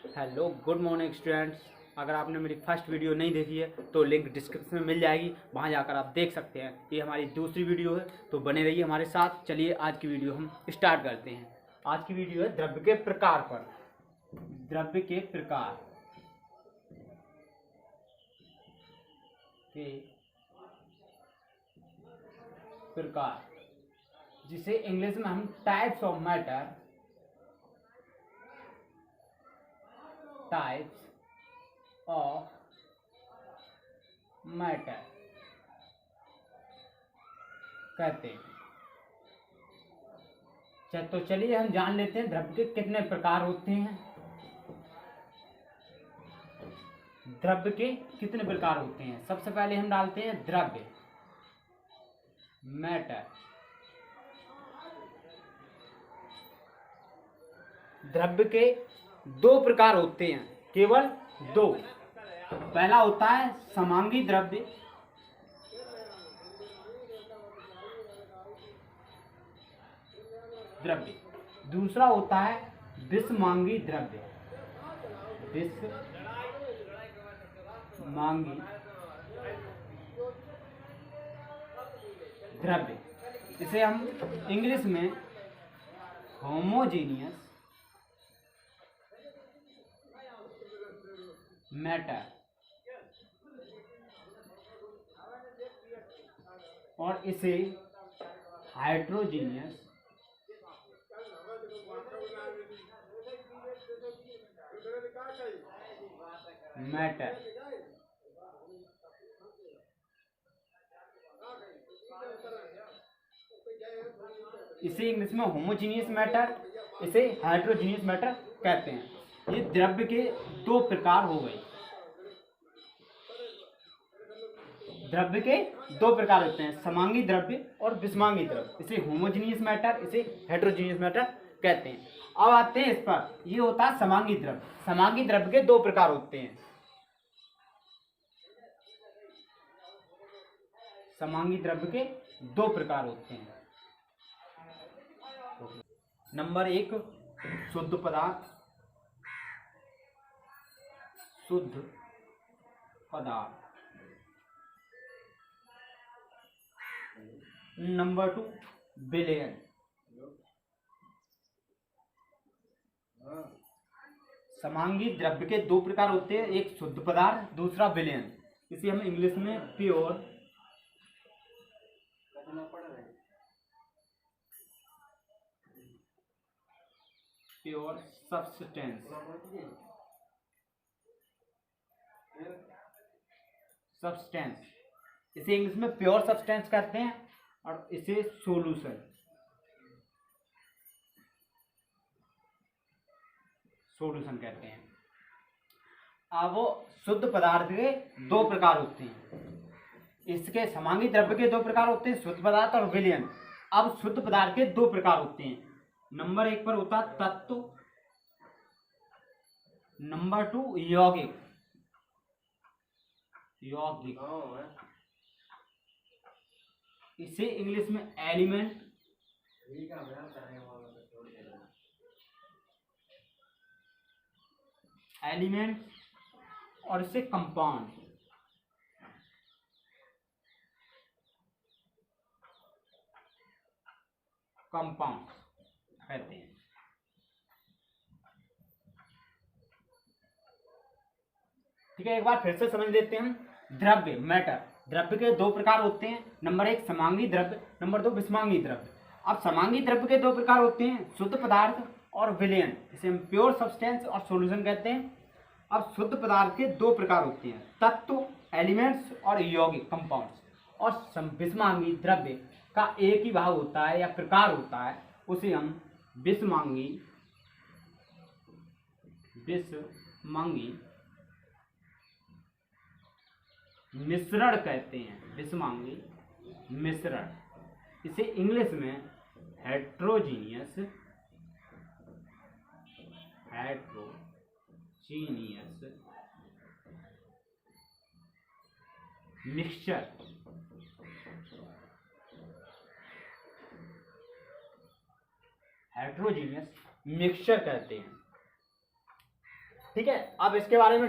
Hello good morning students. अगर आपने मेरी फर्स्ट वीडियो नहीं देखी है तो लिंक डिस्क्रिप्शन में मिल जाएगी, वहां जाकर आप देख सकते हैं। ये हमारी दूसरी वीडियो है, तो बने रहिए हमारे साथ। चलिए आज की वीडियो हम स्टार्ट करते हैं। आज की वीडियो है द्रव्य के प्रकार पर। द्रव्य के प्रकार जिसे इंग्लिश में हम टाइप्स ऑफ मैटर कहते हैं। तो चलिए हम जान लेते हैं द्रव्य के कितने प्रकार होते हैं। द्रव्य के कितने प्रकार होते हैं। सबसे पहले हम डालते हैं द्रव्य, मैटर। द्रव्य के दो प्रकार होते हैं, केवल दो। पहला होता है समांगी द्रव्य, दूसरा होता है विषमांगी द्रव्य। इसे हम इंग्लिश में होमोजीनियस मैटर और इसे हाइड्रोजीनियस मैटर इसे इंग्लिश में होमोजीनियस मैटर, इसे हाइड्रोजीनियस मैटर कहते हैं। ये द्रव्य के दो प्रकार हो गए। द्रव्य के दो प्रकार होते हैं, समांगी द्रव्य और विषमांगी द्रव्य। इसे होमोजीनियस मैटर, इसे हेटेरोजीनियस मैटर कहते हैं। अब आते हैं इस पर। ये होता है समांगी द्रव्य। समांगी द्रव्य के दो प्रकार होते हैं। समांगी द्रव्य के दो प्रकार होते हैं। नंबर एक, शुद्ध पदार्थ। नंबर टू, विलयन। समांगी द्रव्य के दो प्रकार होते हैं, एक शुद्ध पदार्थ, दूसरा विलयन। इसे हम इंग्लिश में प्योर सब्सटेंस इसे इंग्लिश में प्योर सब्सटेंस कहते हैं और इसे सोल्यूशन कहते हैं। अब वो शुद्ध पदार्थ के दो प्रकार होते हैं। इसके समांगी द्रव्य के दो प्रकार होते हैं, शुद्ध पदार्थ और विलयन। अब शुद्ध पदार्थ के दो प्रकार होते हैं। नंबर एक पर होता है तत्व, नंबर टू यौगिक। इसे इंग्लिश में एलिमेंट और इसे कंपाउंड कहते हैं। ठीक है, एक बार फिर से समझ लेते हैं। द्रव्य, मैटर। द्रव्य के दो प्रकार होते हैं। नंबर एक समांगी द्रव्य, नंबर दो विषमांगी द्रव्य। अब समांगी द्रव्य के दो प्रकार होते हैं, शुद्ध पदार्थ और विलयन। इसे हम प्योर सब्सटेंस और सॉल्यूशन कहते हैं। अब शुद्ध पदार्थ के दो प्रकार होते हैं, तत्व एलिमेंट्स और यौगिक कंपाउंड्स। और विषमांगी द्रव्य का एक ही भाग होता है या प्रकार होता है, उसे हम विषमांगी मिश्रण कहते हैं। विषमांगी मिश्रण, इसे इंग्लिश में हेट्रोजीनियस मिक्सचर कहते हैं। ठीक है, अब इसके बारे में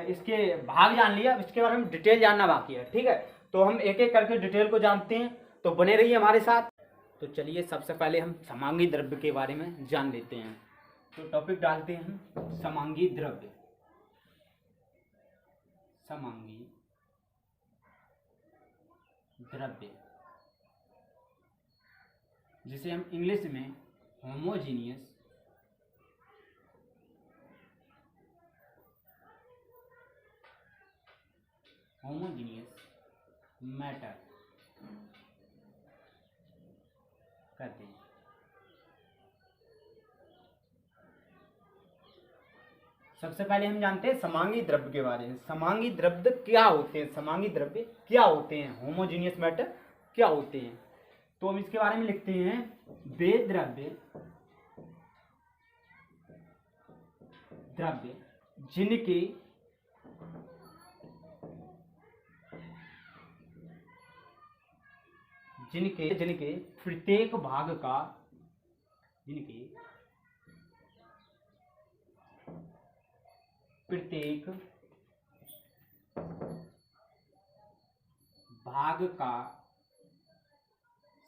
इसके भाग जान लिया, अब इसके बारे में डिटेल जानना बाकी है। ठीक है, तो हम एक एक करके डिटेल को जानते हैं, तो बने रहिए हमारे साथ। तो चलिए सबसे पहले हम समांगी द्रव्य के बारे में जान लेते हैं। तो टॉपिक डालते हैं हम समांगी द्रव्य। समांगी द्रव्य, जिसे हम इंग्लिश में होमोजीनियस मैटर कहते हैं। सबसे पहले हम जानते हैं समांगी द्रव्य के बारे में। समांगी द्रव्य क्या होते हैं, समांगी द्रव्य क्या होते हैं, होमोजीनियस मैटर क्या होते हैं। तो हम इसके बारे में लिखते हैं, वे द्रव्य जिनके प्रत्येक भाग का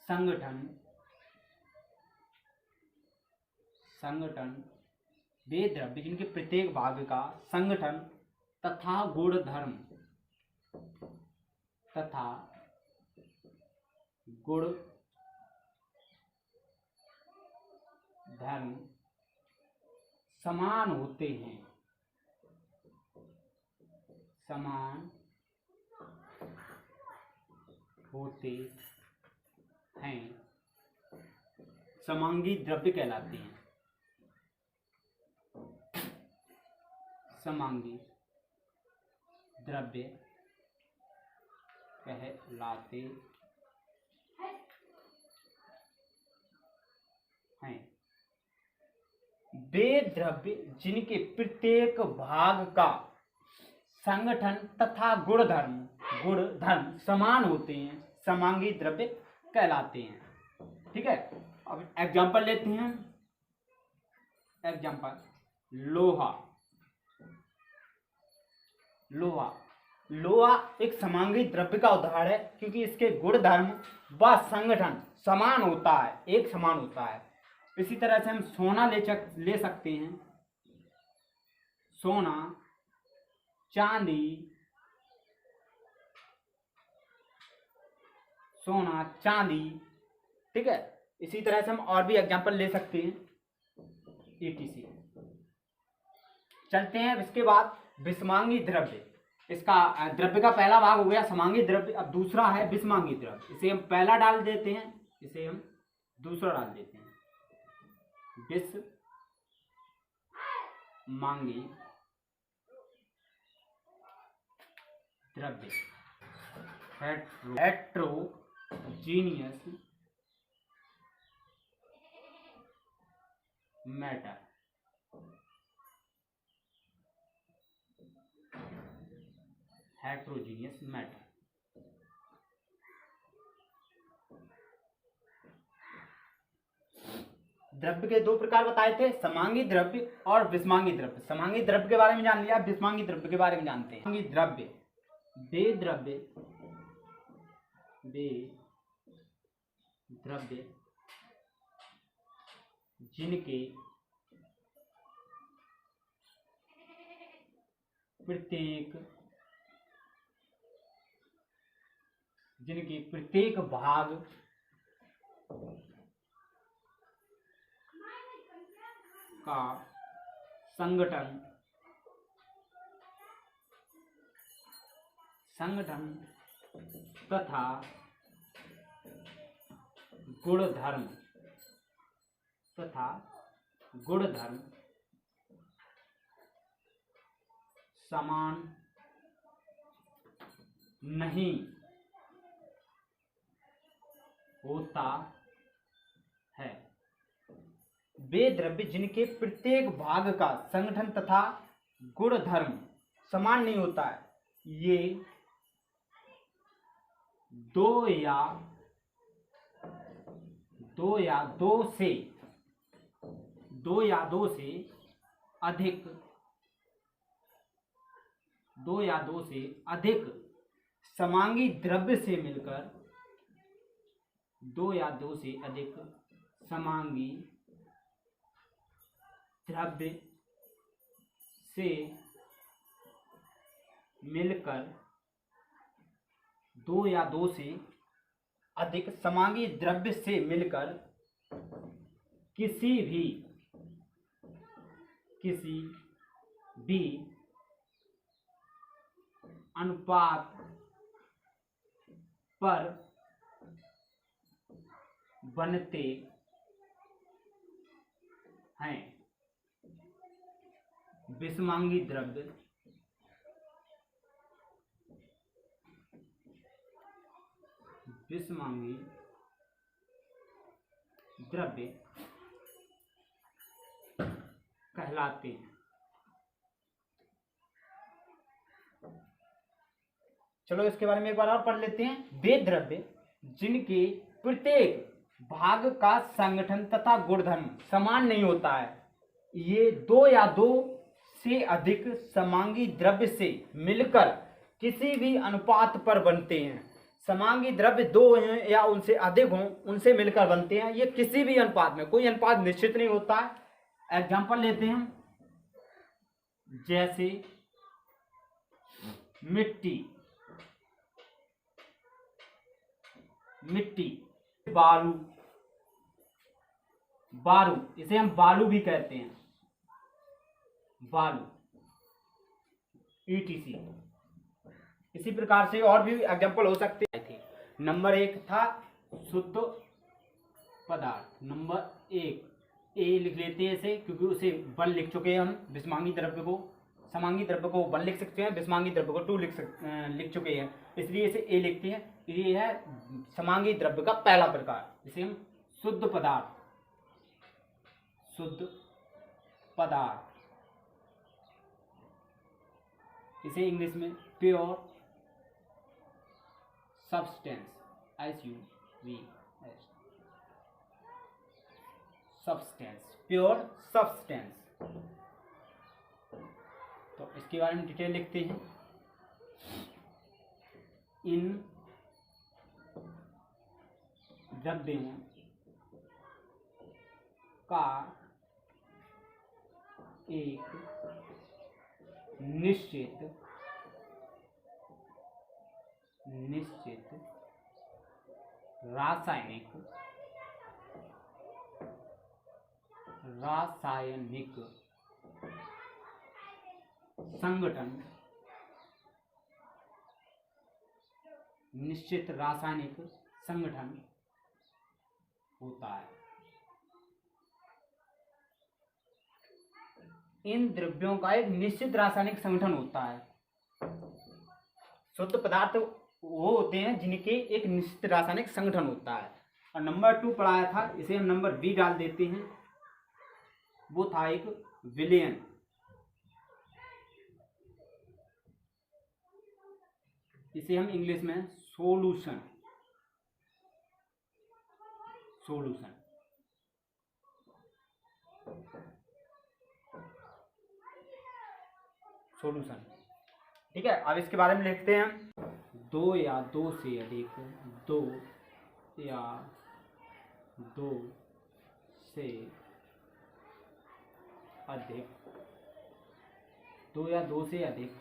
संगठन वे द्रव्य जिनके प्रत्येक भाग का संगठन तथा गुणधर्म समान होते हैं। समांगी द्रव्य कहलाते हैं। समांगी द्रव्य कहलाते हैं वे द्रव्य जिनके प्रत्येक भाग का संगठन तथा गुणधर्म समान होते हैं, समांगी द्रव्य कहलाते हैं। ठीक है, अब एग्जांपल लेते हैं। एग्जांपल, लोहा एक समांगी द्रव्य का उदाहरण है, क्योंकि इसके गुणधर्म व संगठन समान होता है, एक समान होता है। इसी तरह से हम सोना ले सकते हैं। सोना, चांदी, ठीक है। इसी तरह से हम और भी एग्जांपल ले सकते हैं, etc। चलते हैं इसके बाद विषमांगी द्रव्य। इसका द्रव्य का पहला भाग हो गया समांगी द्रव्य, अब दूसरा है विषमांगी द्रव्य। इसे हम पहला डाल देते हैं, इसे हम दूसरा डाल देते हैं। विषमांगी द्रव्य, हेट्रोजीनियस मैटर। हेट्रोजीनियस मैटर, द्रव्य के दो प्रकार बताए थे, समांगी द्रव्य और विषमांगी द्रव्य। समांगी द्रव्य के बारे में जान लिया, विषमांगी द्रव्य के बारे में जानते हैं। समांगी द्रव्य वे द्रव्य जिनके प्रत्येक भाग का संगठन तथा गुणधर्म समान नहीं होता है। वे द्रव्य जिनके प्रत्येक भाग का संगठन तथा गुणधर्म समान नहीं होता है, ये दो या दो से अधिक दो या दो से अधिक समांगी द्रव्य से मिलकर, दो या दो से अधिक समांगी द्रव्य से मिलकर, दो या दो से अधिक समांगी द्रव्य से मिलकर किसी भी अनुपात पर बनते हैं विषमांगी द्रव्य, विषमांगी द्रव्य कहलाते हैं। चलो इसके बारे में एक बार और पढ़ लेते हैं। वे द्रव्य जिनके प्रत्येक भाग का संगठन तथा गुणधर्म समान नहीं होता है, ये दो या दो से अधिक समांगी द्रव्य से मिलकर किसी भी अनुपात पर बनते हैं। समांगी द्रव्य दो हैं या उनसे अधिक हों, उनसे मिलकर बनते हैं। ये किसी भी अनुपात में, कोई अनुपात निश्चित नहीं होता है। एग्जाम्पल लेते हैं, जैसे मिट्टी, बालू, बारू, इसे हम बालू भी कहते हैं, बालू, ETC। इसी प्रकार से और भी एग्जाम्पल हो सकते थे। नंबर 1 था शुद्ध पदार्थ। नंबर 1 ए लिख लेते हैं इसे, क्योंकि उसे 1 लिख चुके हैं हम। विषमांगी द्रव्य को, समांगी द्रव्य को 1 लिख सकते हैं, विषमांगी द्रव्य को 2 लिख चुके हैं, इसलिए इसे ए लिखते हैं। ये है समांगी द्रव्य का पहला प्रकार, इसे हम शुद्ध पदार्थ, शुद्ध पदार्थ, इसे इंग्लिश में pure substance, SUBS, substance, pure substance. तो इसके बारे में डिटेल लिखते हैं। इन द्रव्यों का एक निश्चित रासायनिक संगठन, निश्चित रासायनिक संगठन होता है। इन द्रव्यों का एक निश्चित रासायनिक संगठन होता है। शुद्ध पदार्थ वो होते हैं जिनके एक निश्चित रासायनिक संगठन होता है। और नंबर 2 पढ़ाया था, इसे हम नंबर B डाल देते हैं। वो था एक विलयन, इसे हम इंग्लिश में सॉल्यूशन, ठीक है। अब इसके बारे में लिखते हैं। दो या दो से अधिक, दो या दो से अधिक, दो या दो से अधिक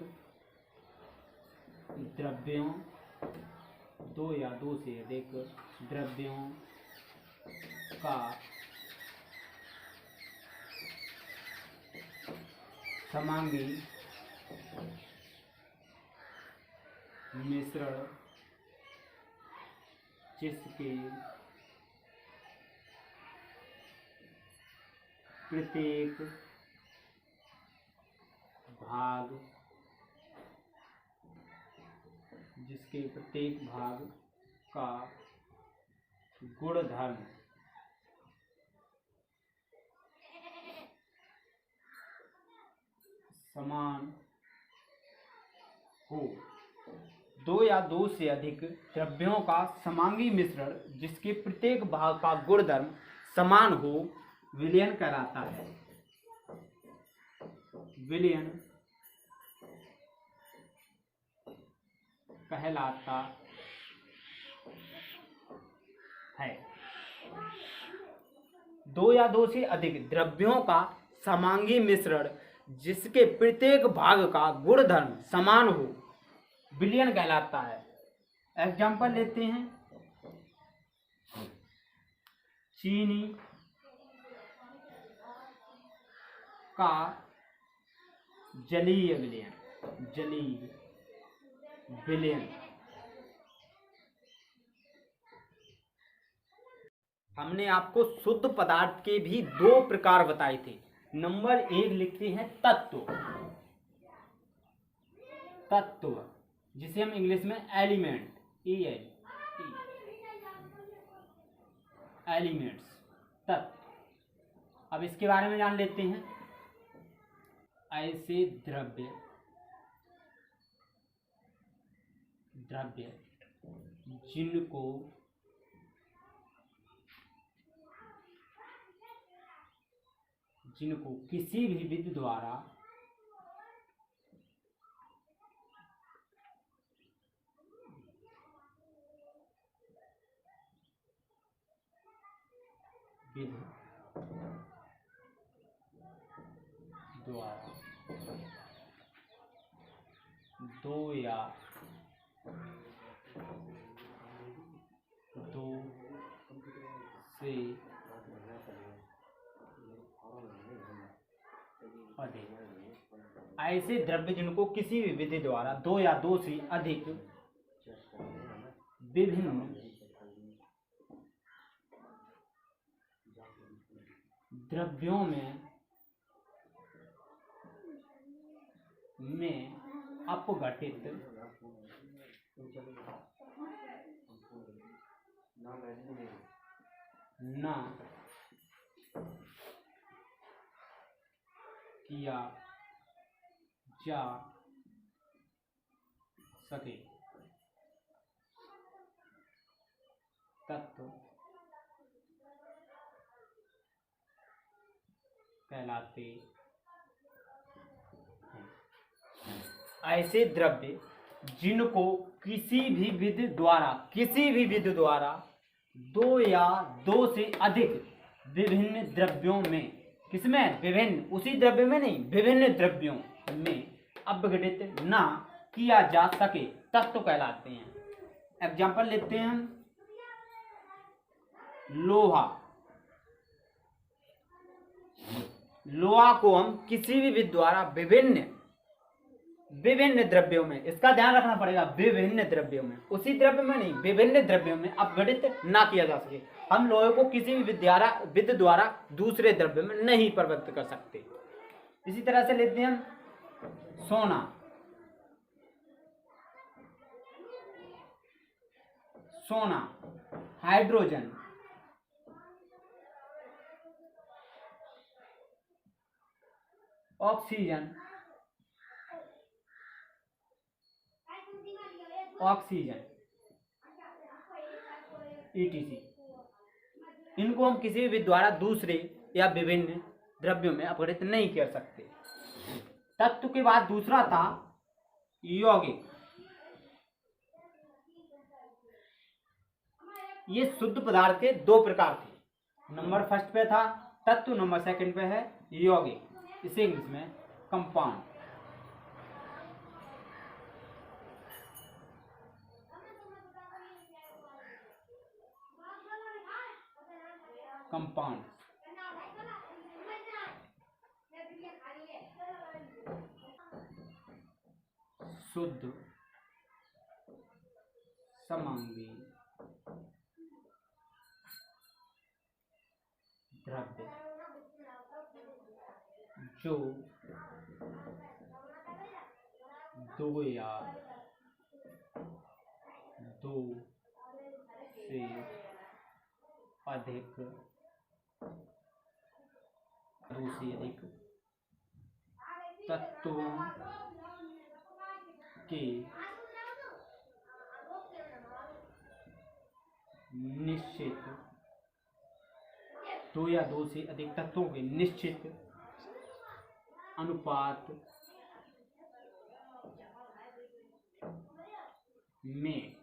द्रव्यों, दो या दो से अधिक द्रव्यों का समांगी मिश्रण जिसके प्रत्येक भाग का गुणधर्म समान हो। दो या दो से अधिक द्रव्यों का समांगी मिश्रण जिसके प्रत्येक भाग का गुणधर्म समान हो विलयन कहलाता है। विलयन कहलाता है। दो या दो से अधिक द्रव्यों का समांगी मिश्रण जिसके प्रत्येक भाग का गुणधर्म समान हो विलयन कहलाता है। एग्जाम्पल लेते हैं, चीनी का जलीय विलयन, जलीय विलयन। हमने आपको शुद्ध पदार्थ के भी दो प्रकार बताए थे। नंबर 1 लिखते हैं तत्व, तत्व जिसे हम इंग्लिश में एलिमेंट, एलिमेंट्स, तत्व। अब इसके बारे में जान लेते हैं। ऐसे द्रव्य, द्रव्य जिनको किसी भी विधि द्वारा दो या दो से अधिक, ऐसे द्रव्य जिनको किसी भी विधि द्वारा दो या दो से अधिक विभिन्न द्रव्यों में अपघटित न किया जा सके तत्व कहलाते हैं। ऐसे द्रव्य जिनको किसी भी विधि द्वारा दो या दो से अधिक विभिन्न द्रव्यों में, किसमें? विभिन्न, उसी द्रव्य में नहीं, विभिन्न द्रव्यों में अपघटित ना किया जा सके तत्व कहलाते हैं। एग्जाम्पल लेते हैं हम, लोहा, लोहा को हम किसी भी विधि द्वारा विभिन्न द्रव्यों में, इसका ध्यान रखना पड़ेगा, विभिन्न द्रव्यों में, उसी द्रव्य में नहीं, विभिन्न द्रव्यों में अपघटित ना किया जा सके। हम लोहे को किसी भी विधि द्वारा दूसरे द्रव्य में नहीं परिवर्तित कर सकते। इसी तरह से लेते हैं हम सोना, सोना, हाइड्रोजन, ऑक्सीजन, ऑक्सीजन ETC, इनको हम किसी भी द्वारा दूसरे या विभिन्न द्रव्यों में अपघटित नहीं कर सकते। तत्व के बाद दूसरा था यौगिक। ये शुद्ध पदार्थ के दो प्रकार थे। नंबर फर्स्ट पे था तत्व, नंबर सेकंड पे है यौगिक, इसे इंग्लिश में कंपाउंड। कंपाउंड शुद्ध समांगी द्रव्य जो दो या दो से अधिक तत्वों के निश्चित, दो या दो से अधिक तत्वों के निश्चित अनुपात में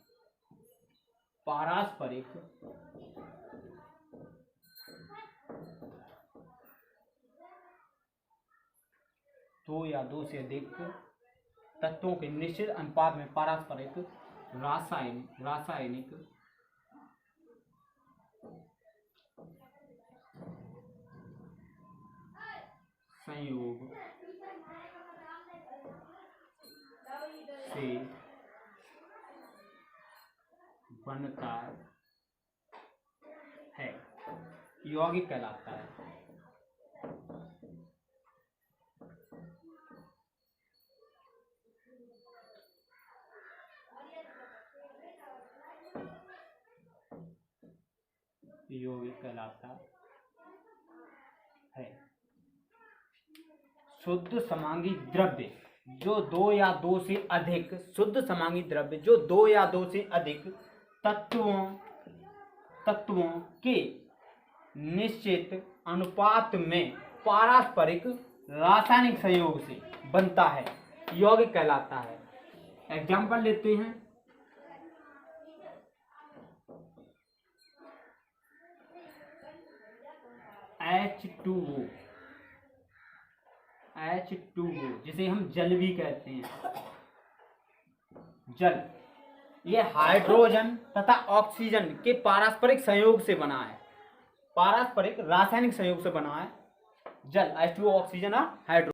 पारस्परिक दो या दो से अधिक तत्वों के निश्चित अनुपात में पारस्परिक रासायनिक संयोग से बनता है यौगिक कहलाता है। यौगिक कहलाता है। शुद्ध समांगी द्रव्य जो दो या दो से अधिक शुद्ध समांगी द्रव्य जो दो या दो से अधिक तत्वों के निश्चित अनुपात में पारस्परिक रासायनिक संयोग से बनता है यौगिक कहलाता है। एग्जाम्पल लेते हैं। H2O जिसे हम जल भी कहते हैं। जल ये हाइड्रोजन तथा ऑक्सीजन के पारस्परिक संयोग से बना है, पारस्परिक रासायनिक संयोग से बना है जल। H2O ऑक्सीजन और हाइड्रोजन।